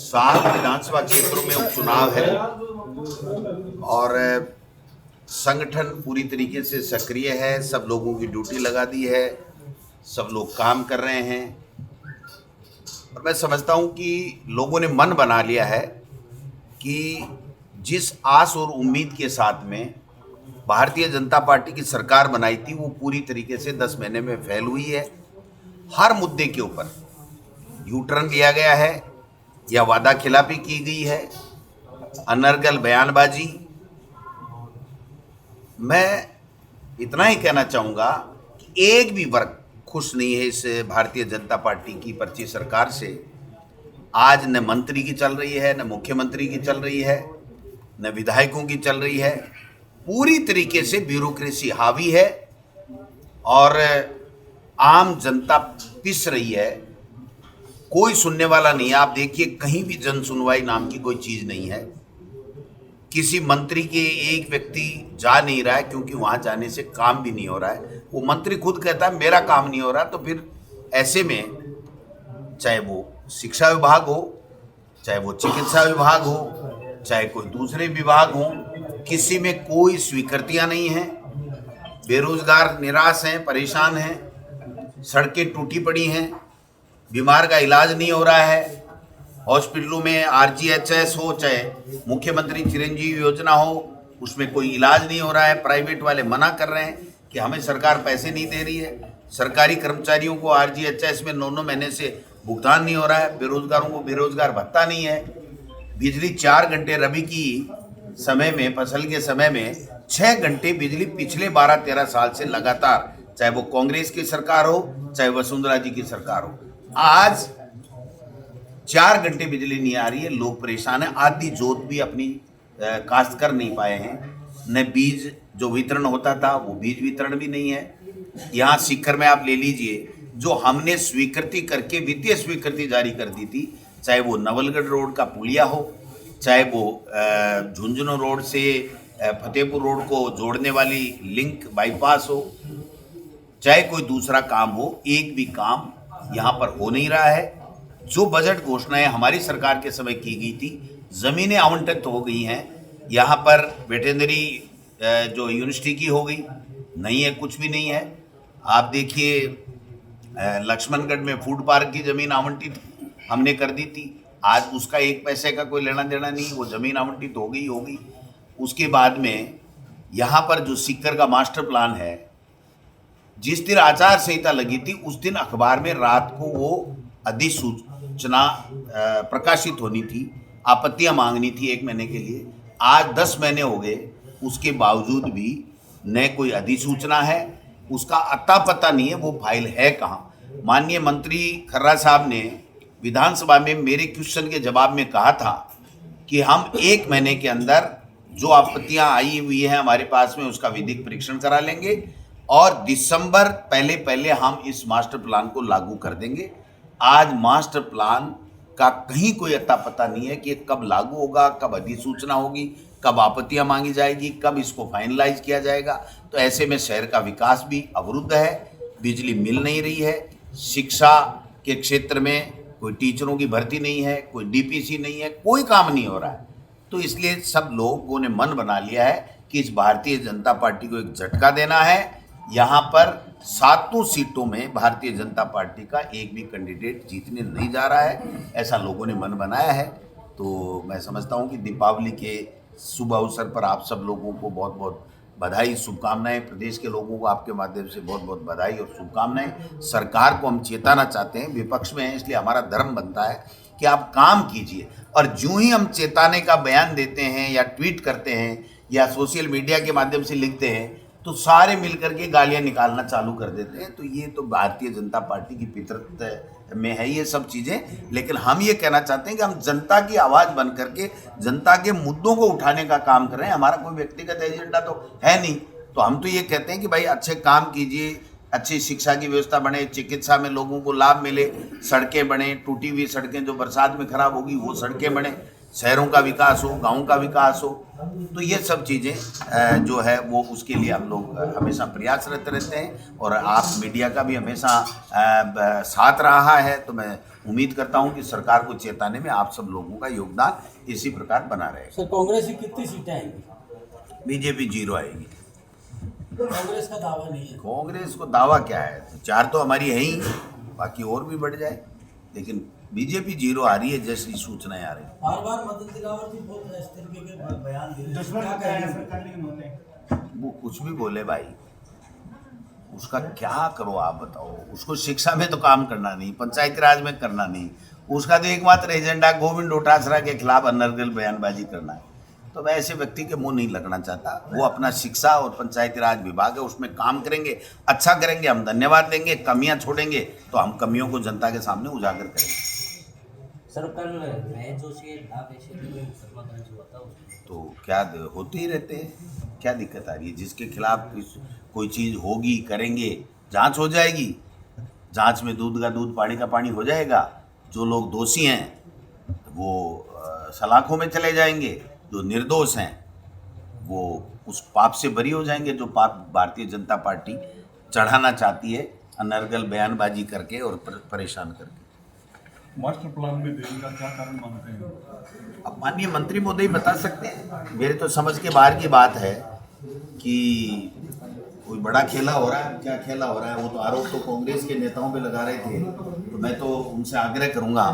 7 विधानसभा क्षेत्रों में उपचुनाव है और संगठन पूरी तरीके से सक्रिय है। सब लोगों की ड्यूटी लगा दी है, सब लोग काम कर रहे हैं और मैं समझता हूं कि लोगों ने मन बना लिया है कि जिस आस और उम्मीद के साथ में भारतीय जनता पार्टी की सरकार बनाई थी वो पूरी तरीके से 10 महीने में फेल हुई है। हर मुद्दे के ऊपर यू टर्न लिया गया है या वादा खिलाफी की गई है, अनर्गल बयानबाजी। मैं इतना ही कहना चाहूँगा कि एक भी वर्ग खुश नहीं है इस भारतीय जनता पार्टी की पर्ची सरकार से। आज न मंत्री की चल रही है, न मुख्यमंत्री की चल रही है, न विधायकों की चल रही है। पूरी तरीके से ब्यूरोक्रेसी हावी है और आम जनता पिस रही है। कोई सुनने वाला नहीं है। आप देखिए कहीं भी जन सुनवाई नाम की कोई चीज़ नहीं है। किसी मंत्री के एक व्यक्ति जा नहीं रहा है क्योंकि वहाँ जाने से काम भी नहीं हो रहा है। वो मंत्री खुद कहता है मेरा काम नहीं हो रहा। तो फिर ऐसे में चाहे वो शिक्षा विभाग हो, चाहे वो चिकित्सा विभाग हो, चाहे कोई दूसरे विभाग हो, किसी में कोई स्वीकृतियाँ नहीं हैं। बेरोजगार निराश हैं, परेशान हैं, सड़कें टूटी पड़ी हैं, बीमार का इलाज नहीं हो रहा है। हॉस्पिटलों में आरजीएचएस हो, चाहे मुख्यमंत्री चिरंजीवी योजना हो, उसमें कोई इलाज नहीं हो रहा है। प्राइवेट वाले मना कर रहे हैं कि हमें सरकार पैसे नहीं दे रही है। सरकारी कर्मचारियों को आरजीएचएस में 9 महीने से भुगतान नहीं हो रहा है। बेरोजगारों को बेरोजगार भत्ता नहीं है। बिजली 4 घंटे रबी की समय में, फसल के समय में 6 घंटे बिजली पिछले 12-13 साल से लगातार, चाहे वो कांग्रेस की सरकार हो, चाहे वसुंधरा जी की सरकार हो, आज 4 घंटे बिजली नहीं आ रही है। लोग परेशान हैं। आधी जोत भी अपनी काश्त कर नहीं पाए हैं। न बीज जो वितरण होता था वो बीज वितरण भी नहीं है। यहाँ सीकर में आप ले लीजिए, जो हमने स्वीकृति करके वित्तीय स्वीकृति जारी कर दी थी, चाहे वो नवलगढ़ रोड का पुलिया हो, चाहे वो झुंझुनू रोड से फतेहपुर रोड को जोड़ने वाली लिंक बाईपास हो, चाहे कोई दूसरा काम हो, एक भी काम यहाँ पर हो नहीं रहा है। जो बजट घोषणाएं हमारी सरकार के समय की गई थी, ज़मीनें आवंटित हो गई हैं। यहाँ पर वेटरनरी जो यूनिवर्सिटी की हो गई, नहीं है, कुछ भी नहीं है। आप देखिए लक्ष्मणगढ़ में फूड पार्क की ज़मीन आवंटित हमने कर दी थी, आज उसका 1 पैसे का कोई लेना देना नहीं। वो ज़मीन आवंटित हो गई। उसके बाद में यहाँ पर जो सीकर का मास्टर प्लान है, जिस दिन आचार संहिता लगी थी उस दिन अखबार में रात को वो अधिसूचना प्रकाशित होनी थी, आपत्तियां मांगनी थी 1 महीने के लिए। आज 10 महीने हो गए, उसके बावजूद भी न कोई अधिसूचना है, उसका अता पता नहीं है वो फाइल है कहाँ। माननीय मंत्री खर्रा साहब ने विधानसभा में मेरे क्वेश्चन के जवाब में कहा था कि हम 1 महीने के अंदर जो आपत्तियां आई हुई हैं हमारे पास में उसका विधिक परीक्षण करा लेंगे और दिसंबर पहले हम इस मास्टर प्लान को लागू कर देंगे। आज मास्टर प्लान का कहीं कोई अता पता नहीं है कि कब लागू होगा, कब अधिसूचना होगी, कब आपत्तियां मांगी जाएगी, कब इसको फाइनलाइज किया जाएगा। तो ऐसे में शहर का विकास भी अवरुद्ध है, बिजली मिल नहीं रही है, शिक्षा के क्षेत्र में कोई टीचरों की भर्ती नहीं है, कोई डीपीसी नहीं है, कोई काम नहीं हो रहा है। तो इसलिए सब लोगों ने मन बना लिया है कि इस भारतीय जनता पार्टी को एक झटका देना है। यहाँ पर 7 सीटों में भारतीय जनता पार्टी का एक भी कैंडिडेट जीतने नहीं जा रहा है, ऐसा लोगों ने मन बनाया है। तो मैं समझता हूँ कि दीपावली के शुभ अवसर पर आप सब लोगों को बहुत बहुत बधाई, शुभकामनाएं। प्रदेश के लोगों को आपके माध्यम से बहुत बहुत बधाई और शुभकामनाएं। सरकार को हम चेताना चाहते हैं, विपक्ष में हैं इसलिए हमारा धर्म बनता है कि आप काम कीजिए। और जो ही हम चेताने का बयान देते हैं या ट्वीट करते हैं या सोशल मीडिया के माध्यम से लिखते हैं तो सारे मिलकर के गालियां निकालना चालू कर देते हैं। तो ये तो भारतीय जनता पार्टी की फितरत में है ये सब चीज़ें। लेकिन हम ये कहना चाहते हैं कि हम जनता की आवाज़ बन करके जनता के मुद्दों को उठाने का काम कर रहे हैं। हमारा कोई व्यक्तिगत एजेंडा तो है नहीं। तो हम तो ये कहते हैं कि भाई अच्छे काम कीजिए, अच्छी शिक्षा की व्यवस्था बने, चिकित्सा में लोगों को लाभ मिले, सड़कें बने, टूटी हुई सड़कें जो बरसात में खराब होगी वो सड़कें बने, शहरों का विकास हो, गाँव का विकास हो। तो ये सब चीज़ें जो है वो उसके लिए हम लोग हमेशा प्रयासरत रहते हैं और आप मीडिया का भी हमेशा साथ रहा है। तो मैं उम्मीद करता हूं कि सरकार को चेताने में आप सब लोगों का योगदान इसी प्रकार बना रहेगा। सर, कांग्रेस की कितनी सीटें आएंगी? बीजेपी 0 आएगी। कांग्रेस का दावा नहीं है। कांग्रेस को दावा क्या है, 4 तो हमारी है ही, बाकी और भी बढ़ जाए, लेकिन बीजेपी 0 आ रही है जैसी सूचनाएं आ रही है। बार बार मदन दिलावर जी बहुत इस तरीके के बयान दे रहे हैं, क्या कहेंगे? वो कुछ भी बोले भाई, उसका क्या करो आप बताओ। उसको शिक्षा में तो काम करना नहीं, पंचायती राज में करना नहीं, उसका तो एकमात्र एजेंडा गोविंद डोटासरा के खिलाफ अनर्गल बयानबाजी करना है। तो मैं ऐसे व्यक्ति के मुंह नहीं लगना चाहता। वो अपना शिक्षा और पंचायती राज विभाग है, उसमें काम करेंगे, अच्छा करेंगे, हम धन्यवाद देंगे। कमियां छोड़ेंगे तो हम कमियों को जनता के सामने उजागर करेंगे। सर, कल महेश जोशी हुआ तो क्या होते ही रहते हैं, क्या दिक्कत आ रही है? जिसके खिलाफ कोई चीज़ होगी, करेंगे, जांच हो जाएगी, जांच में दूध का दूध पानी का पानी हो जाएगा। जो लोग दोषी हैं वो सलाखों में चले जाएंगे, जो निर्दोष हैं वो उस पाप से बरी हो जाएंगे जो पाप भारतीय जनता पार्टी चढ़ाना चाहती है, अनर्गल बयानबाजी करके और परेशान करके। मास्टर प्लान में देरी का क्या कारण मानते हैं? अब माननीय मंत्री महोदय बता सकते हैं। मेरे तो समझ के बाहर की बात है कि कोई बड़ा खेला हो रहा है। क्या खेला हो रहा है, वो तो आरोप तो कांग्रेस के नेताओं पे लगा रहे थे। तो मैं तो उनसे आग्रह करूंगा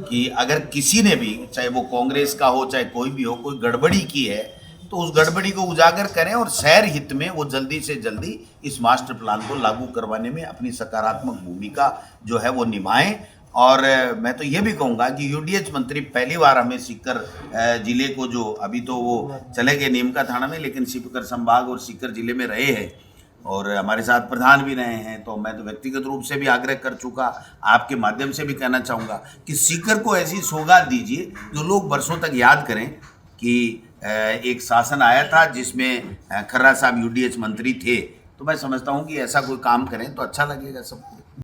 कि अगर किसी ने भी, चाहे वो कांग्रेस का हो चाहे कोई भी हो, कोई गड़बड़ी की है तो उस गड़बड़ी को उजागर करें और शहर हित में वो जल्दी से जल्दी इस मास्टर प्लान को लागू करवाने में अपनी सकारात्मक भूमिका जो है वो निभाएं। और मैं तो ये भी कहूँगा कि यूडीएच मंत्री पहली बार हमें सीकर जिले को, जो अभी तो वो चले गए नीमका थाना में, लेकिन सीकर संभाग और सीकर जिले में रहे हैं और हमारे साथ प्रधान भी रहे हैं। तो मैं तो व्यक्तिगत रूप से भी आग्रह कर चुका, आपके माध्यम से भी कहना चाहूँगा कि सीकर को ऐसी सौगात दीजिए जो लोग बरसों तक याद करें कि एक शासन आया था जिसमें खर्रा साहब यूडीएच मंत्री थे। तो मैं समझता हूँ कि ऐसा कोई काम करें तो अच्छा लगेगा सबको।